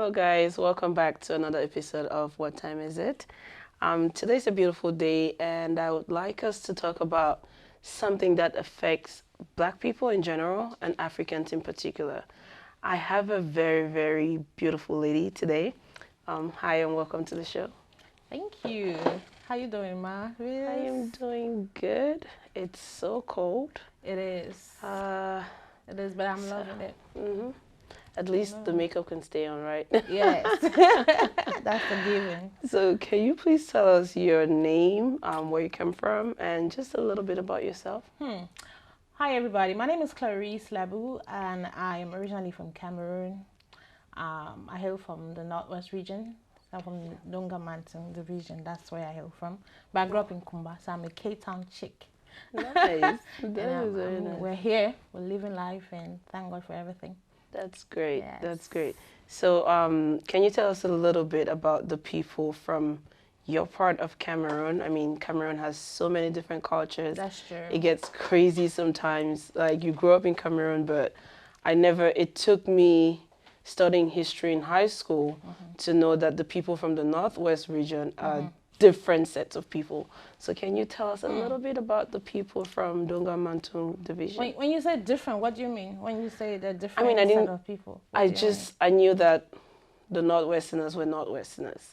Hello guys, welcome back to another episode of What Time Is It? Today's a beautiful day and I would like us to talk about something that affects Black people in general and Africans in particular. I have a very, very beautiful lady today. Hi and welcome to the show. Thank you. How you doing, Ma? I am doing good. It's so cold. It is. Uh, It is, but I'm loving it. hmm At least the makeup can stay on, right? Yes. That's a given. So, can you please tell us your name, where you come from, and just a little bit about yourself? Hi, everybody. My name is Clarice Labu, and I am originally from Cameroon. I hail from the Northwest region. So I'm from Donga Mountain division. That's where I hail from. But I grew up in Kumba, so I'm a K-Town chick. Nice. And, That is very nice. we're here. We're living life, and thank God for everything. That's great. Yes. That's great. So, can you tell us a little bit about the people from your part of Cameroon? I mean, Cameroon has so many different cultures. That's true. It gets crazy sometimes. Like, you grew up in Cameroon, but it took me studying history in high school to know that the people from the Northwest region are different sets of people. So can you tell us a little bit about the people from Donga Mountain division? When you say different, what do you mean? When you say they're different I set of people? I knew that the Northwesterners were Northwesterners.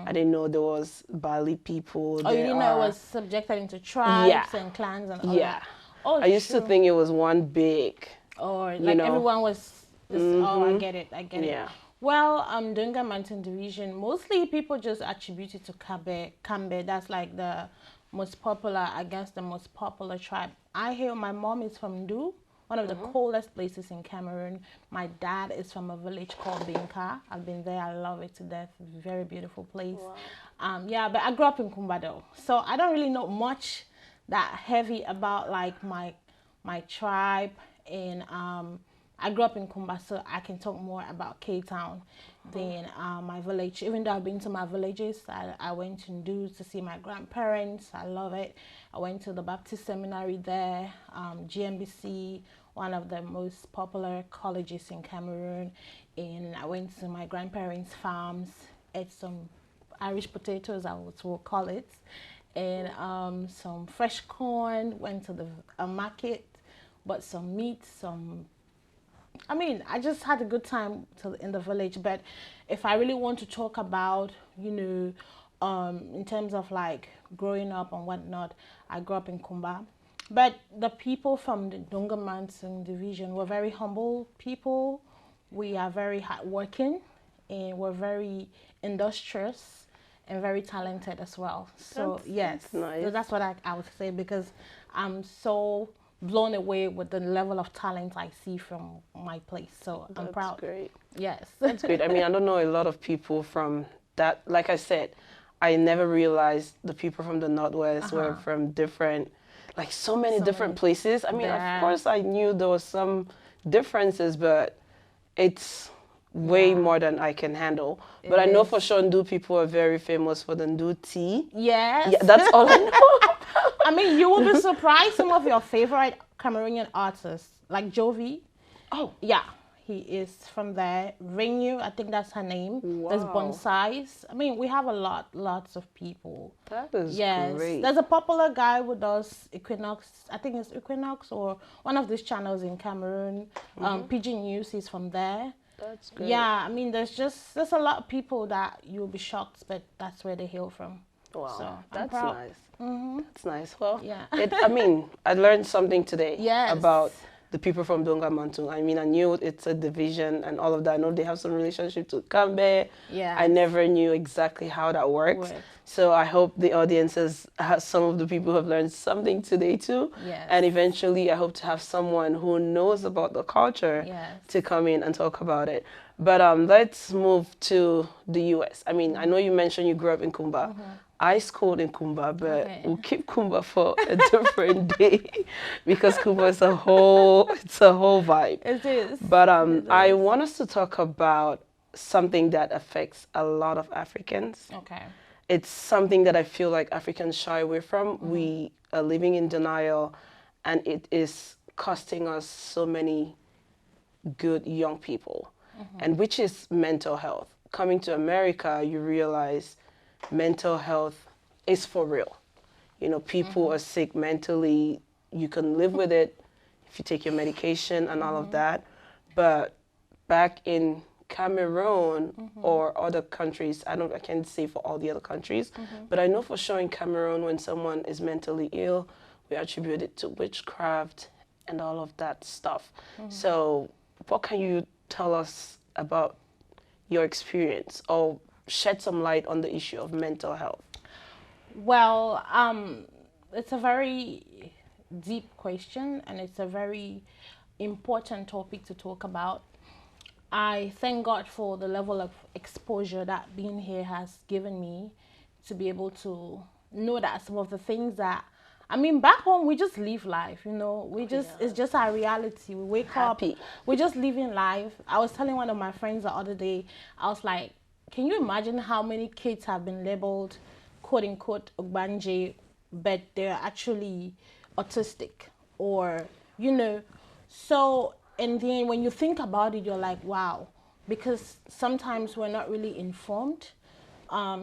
I didn't know there was Bali people. Oh, you didn't know it was subjected into tribes and clans and all that? Oh, I used to think it was one big. Or like everyone was this, oh, I get it. Yeah. Well, Dunga Mountain Division, mostly people just attribute it to Kambe. That's like the most popular, I guess, the most popular tribe. My mom is from Ndu, one of the coldest places in Cameroon. My dad is from a village called Binka. I've been there. I love it to death. Very beautiful place. Wow. Yeah, but I grew up in Kumba though. So I don't really know much that heavy about like my tribe and I grew up in Kumba, so I can talk more about K-Town than my village. Even though I've been to my villages, I went to Ndu to see my grandparents. I love it. I went to the Baptist Seminary there, GMBC, one of the most popular colleges in Cameroon. And I went to my grandparents' farms, ate some Irish potatoes, I will call it, and some fresh corn, went to the market, bought some meat, I just had a good time in the village. But if I really want to talk about, in terms of like growing up and whatnot, I grew up in Kumba. But the people from the Donga Mountain division were very humble people. We are very hardworking and we're very industrious and very talented as well. So that's nice. So that's what I would say, because I'm so blown away with the level of talent I see from my place. So I'm proud. That's great. Yes. That's great. I mean, I don't know a lot of people from that. Like I said, I never realized the people from the Northwest were from different, like so many different places. I mean, of course I knew there was some differences, but it's way more than I can handle. But I know for sure Ndu people are very famous for the Ndu tea. Yes. Yeah, that's all I know. I mean, you will be surprised. Some of your favorite Cameroonian artists, like Jovi. Oh. Yeah, he is from there. Renew, I think that's her name. Wow. There's Bonsais. I mean, we have lots of people. That is great. There's a popular guy who does Equinox. I think it's Equinox or one of these channels in Cameroon. PG News, he's from there. That's great. Yeah, I mean, there's a lot of people that you'll be shocked, but that's where they hail from. Wow, so that's nice. That's nice. Well, yeah. I learned something today Yes. about the people from Donga Mountain. I mean, I knew it's a division and all of that. I know they have some relationship to Kambe. Yeah. I never knew exactly how that works. So I hope the audience some of the people have learned something today too. Yes. And eventually I hope to have someone who knows about the culture to come in and talk about it. But let's move to the US. I mean, I know you mentioned you grew up in Kumba. I schooled in Kumba, but we'll keep Kumba for a different day because Kumba is a whole vibe. It is. But I want us to talk about something that affects a lot of Africans. Okay. It's something that I feel like Africans shy away from. We are living in denial, and it is costing us so many good young people, and which is mental health. coming to America, you realize mental health is for real. You know, people are sick mentally. You can live with it if you take your medication and all of that. But back in Cameroon or other countries, I can't say for all the other countries, but I know for sure in Cameroon, when someone is mentally ill, we attribute it to witchcraft and all of that stuff. So what can you tell us about your experience or shed some light on the issue of mental health? Well, it's a very deep question, and it's a very important topic to talk about. I thank God for the level of exposure that being here has given me to be able to know that some of the things that, I mean, back home, we just live life, you know. It's just our reality. We wake up, we're just living life. I was telling one of my friends the other day, I was like, can you imagine how many kids have been labeled, quote unquote, Ogbanje, but they're actually autistic or, you know. So, and then when you think about it, you're like, wow, because sometimes we're not really informed.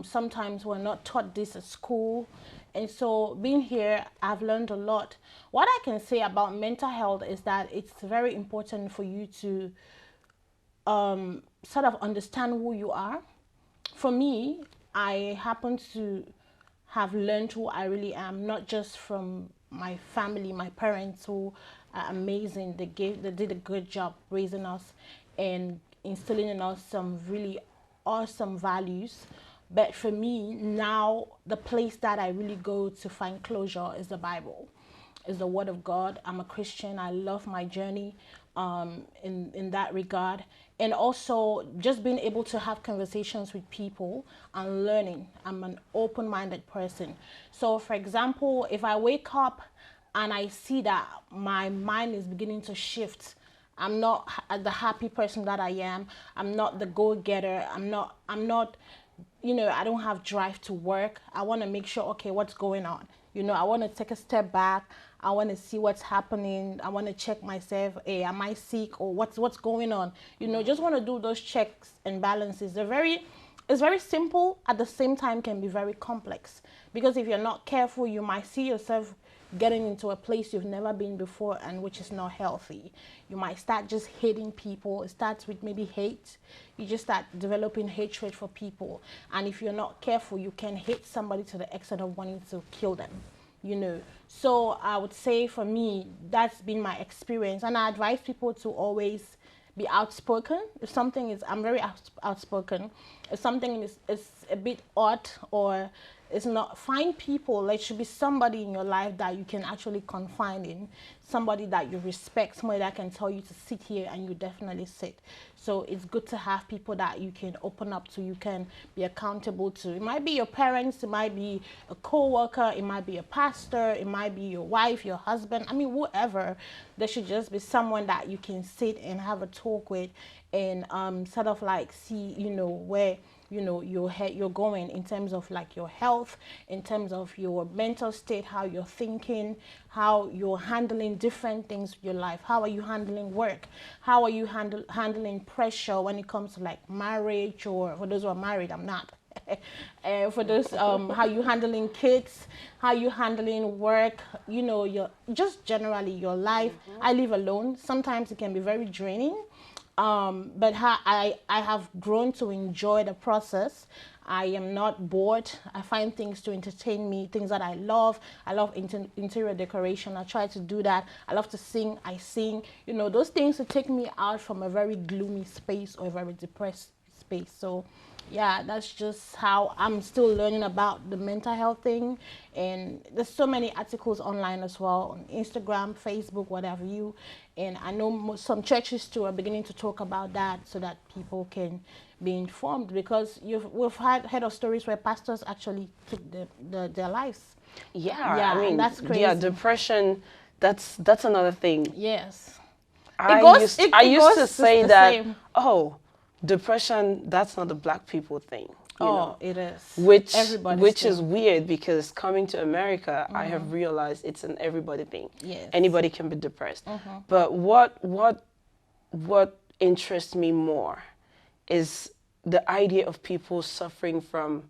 Sometimes we're not taught this at school. And so being here, I've learned a lot. What I can say about mental health is that it's very important for you to sort of understand who you are. For me, I happen to have learned who I really am, not just from my family, my parents who are amazing. They did a good job raising us and instilling in us some really awesome values. But for me, now the place that I really go to find closure is the Bible, is the Word of God. I'm a Christian. I love my journey in that regard. And also just being able to have conversations with people and learning. I'm an open-minded person. So for example, if I wake up and I see that my mind is beginning to shift, I'm not the happy person that I am. I'm not the go-getter. I'm not, you know, I don't have drive to work. I want to make sure, okay, what's going on? You know, I want to take a step back. I want to see what's happening. I want to check myself. Hey, am I sick or what's going on? You know, just want to do those checks and balances. It's very simple. At the same time, can be very complex, because if you're not careful, you might see yourself getting into a place you've never been before, and which is not healthy. You might start just hating people. It starts with maybe hate. You just start developing hatred for people. And if you're not careful, you can hate somebody to the extent of wanting to kill them, you know. So I would say for me, that's been my experience. And I advise people to always be outspoken. If something is, I'm very outspoken. If something is a bit odd or it's not, find people. There should be somebody in your life that you can actually confide in, somebody that you respect, somebody that can tell you to sit here and you definitely sit. So it's good to have people that you can open up to, you can be accountable to. It might be your parents, it might be a co-worker, it might be a pastor, it might be your wife, your husband, I mean, whoever. There should just be someone that you can sit and have a talk with and sort of like see, you know, where, you know, you're going in terms of like your health, in terms of your mental state, how you're thinking, how you're handling different things in your life. How are you handling work? How are you handling pressure when it comes to like marriage, or for those who are married, I'm not. For those, how you handling kids, how you handling work, you know, your just generally your life. I live alone. Sometimes it can be very draining. But I have grown to enjoy the process. I am not bored. I find things to entertain me, things that I love. I love interior decoration. I try to do that. I love to sing. I sing. You know, those things to take me out from a very gloomy space or a very depressed space. So yeah, that's just how I'm still learning about the mental health thing. And there's so many articles online as well, on Instagram, Facebook, whatever you. And I know some churches too are beginning to talk about that so that people can be informed, because we've heard of stories where pastors actually took their lives. Yeah, I mean, that's crazy. Yeah, depression, that's another thing. Yes. I used to say that, same. Oh, depression, that's not a black people thing. You know? It is. Which is weird, because coming to America, I have realized it's an everybody thing. Yes. Anybody can be depressed. But what interests me more is the idea of people suffering from,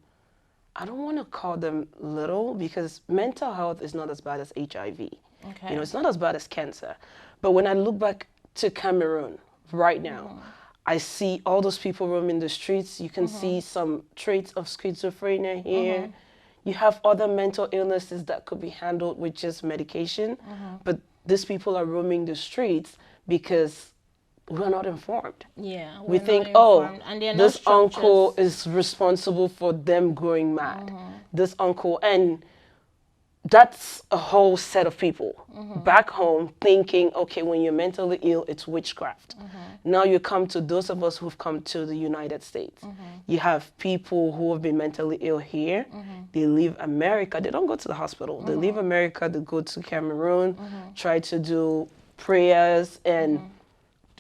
I don't want to call them little, because mental health is not as bad as HIV. Okay. You know, it's not as bad as cancer. But when I look back to Cameroon right now, I see all those people roaming the streets. You can see some traits of schizophrenia here. You have other mental illnesses that could be handled with just medication. But these people are roaming the streets because we're not informed. Yeah, we we're think, not oh, informed, and they're this not uncle structures. is responsible for them going mad. This uncle, and that's a whole set of people back home thinking, okay, when you're mentally ill, it's witchcraft. Now you come to those of us who've come to the United States. You have people who have been mentally ill here. They leave America. They don't go to the hospital. They leave America. They go to Cameroon, try to do prayers, and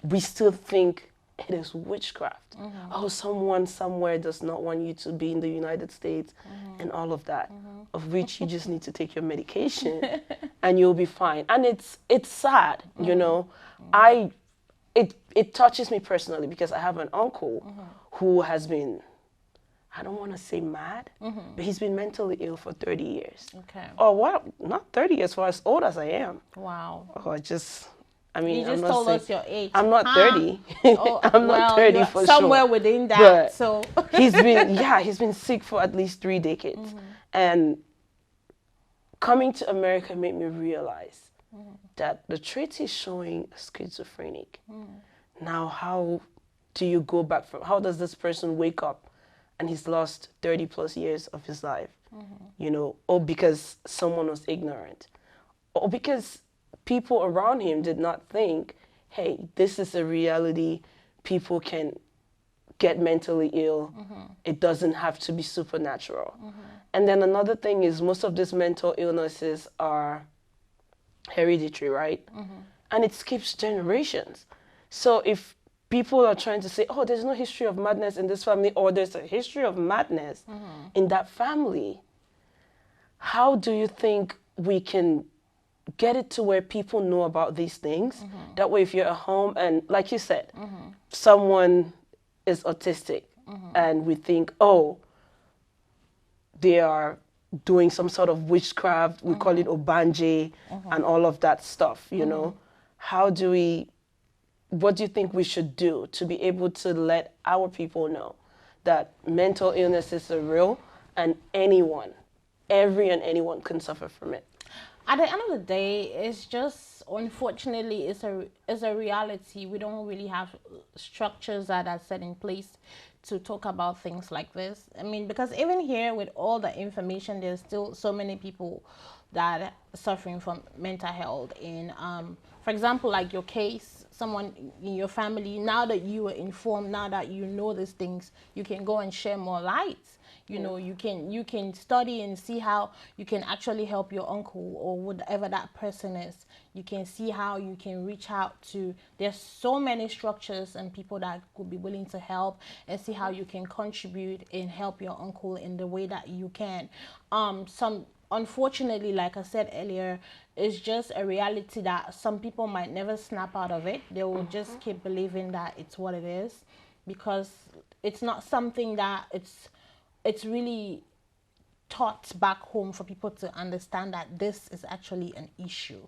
we still think it is witchcraft. Oh, someone somewhere does not want you to be in the United States, and all of that, of which you just need to take your medication and you'll be fine. And it's sad, you know. It touches me personally because I have an uncle who has been, I don't want to say mad, but he's been mentally ill for 30 years. Okay. Oh, well, not 30 years, for as old as I am. Wow. Oh, I mean, You just I'm not told saying, us your age. I'm not 30. Oh, I'm not 30 you're for somewhere sure. within that. But So he's been sick for at least 3 decades. And coming to America made me realize that the traits he's showing are schizophrenic. Now, how do you go back from, how does this person wake up and he's lost 30 plus years of his life? You know, or because someone was ignorant, or because people around him did not think, hey, this is a reality. People can get mentally ill. It doesn't have to be supernatural. And then another thing is most of these mental illnesses are hereditary, right? And it skips generations. So if people are trying to say, oh, there's no history of madness in this family, or there's a history of madness in that family, how do you think we can get it to where people know about these things? That way, if you're at home and, like you said, someone is autistic and we think, oh, they are doing some sort of witchcraft, we call it obanje and all of that stuff, you know? What do you think we should do to be able to let our people know that mental illnesses are real and anyone can suffer from it? at the end of the day, it's just, unfortunately, it's a reality. We don't really have structures that are set in place to talk about things like this. I mean, because even here with all the information, there's still so many people that are suffering from mental health. And for example, like your case, someone in your family, now that you are informed, now that you know these things, you can go and share more light. You know, you can study and see how you can actually help your uncle or whatever that person is. You can see how you can reach out to, there's so many structures and people that could be willing to help, and see how you can contribute and help your uncle in the way that you can. Unfortunately, like I said earlier, it's just a reality that some people might never snap out of it. They will just keep believing that it's what it is, because it's not something that it's really taught back home for people to understand that this is actually an issue.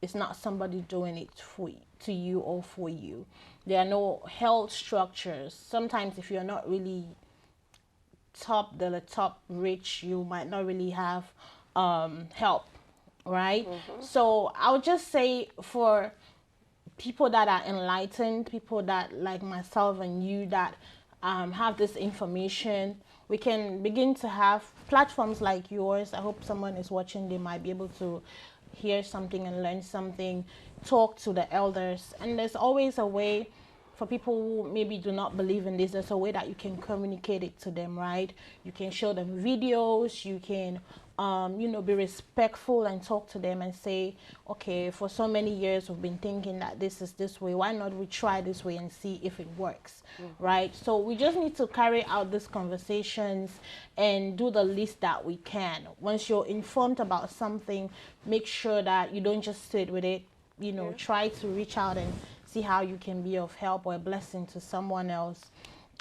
It's not somebody doing it to you or for you. There are no health structures. Sometimes if you're not really top rich, you might not really have help, right? So I would just say, for people that are enlightened, people that like myself and you that have this information, we can begin to have platforms like yours. I hope someone is watching, they might be able to hear something and learn something, talk to the elders. And there's always a way for people who maybe do not believe in this, there's a way that you can communicate it to them, right? You can show them videos, you can be respectful and talk to them and say, okay, for so many years we've been thinking that this is this way, why not we try this way and see if it works, right? So we just need to carry out these conversations and do the least that we can. Once you're informed about something, make sure that you don't just sit with it, try to reach out and see how you can be of help or a blessing to someone else.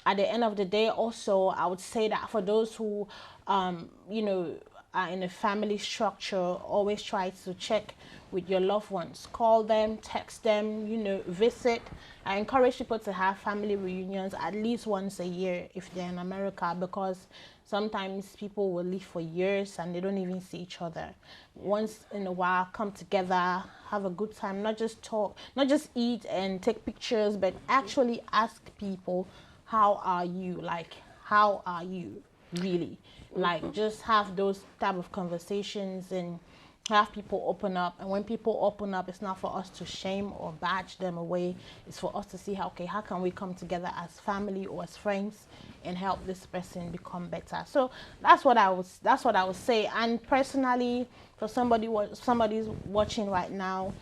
at the end of the day, also, I would say that for those who, you know, are in a family structure, always try to check with your loved ones. Call them, text them, you know, visit. I encourage people to have family reunions at least once a year if they're in America, because sometimes people will live for years and they don't even see each other. Once in a while, come together, have a good time, not just talk, not just eat and take pictures, but actually ask people, how are you? Like, how are you really? Like, just have those type of conversations and have people open up. And when people open up, it's not for us to shame or badge them away. It's for us to see how, okay, how can we come together as family or as friends and help this person become better. So that's what I would say. And personally, for somebody's watching right now,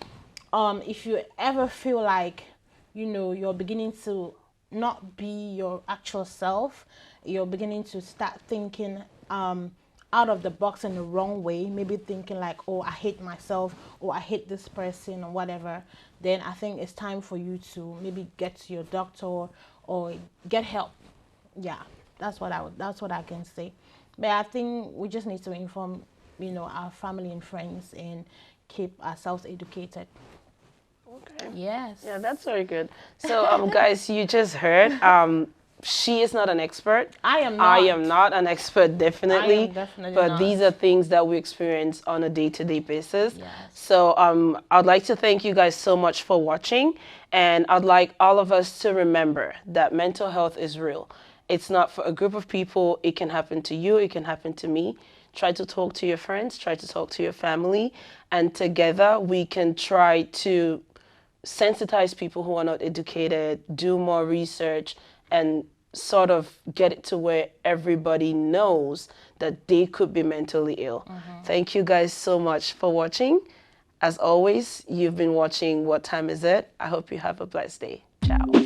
if you ever feel like, you know, you're beginning to not be your actual self, you're beginning to start thinking out of the box in the wrong way, maybe thinking like, oh, I hate myself, or I hate this person, or whatever, then I think it's time for you to maybe get to your doctor or get help. Yeah, that's what I can say. But I think we just need to inform, you know, our family and friends and keep ourselves educated. Okay. Yes. Yeah, that's very good. So, guys, you just heard. She is not an expert. I am not. I am not an expert, definitely. I am definitely but not. These are things that we experience on a day-to-day basis. Yes. So, I'd like to thank you guys so much for watching, and I'd like all of us to remember that mental health is real. It's not for a group of people. It can happen to you. It can happen to me. Try to talk to your friends. Try to talk to your family, and together we can try to sensitize people who are not educated, do more research, and sort of get it to where everybody knows that they could be mentally ill. Thank you guys so much for watching. As always, you've been watching What Time Is It? I hope you have a blessed day. Ciao.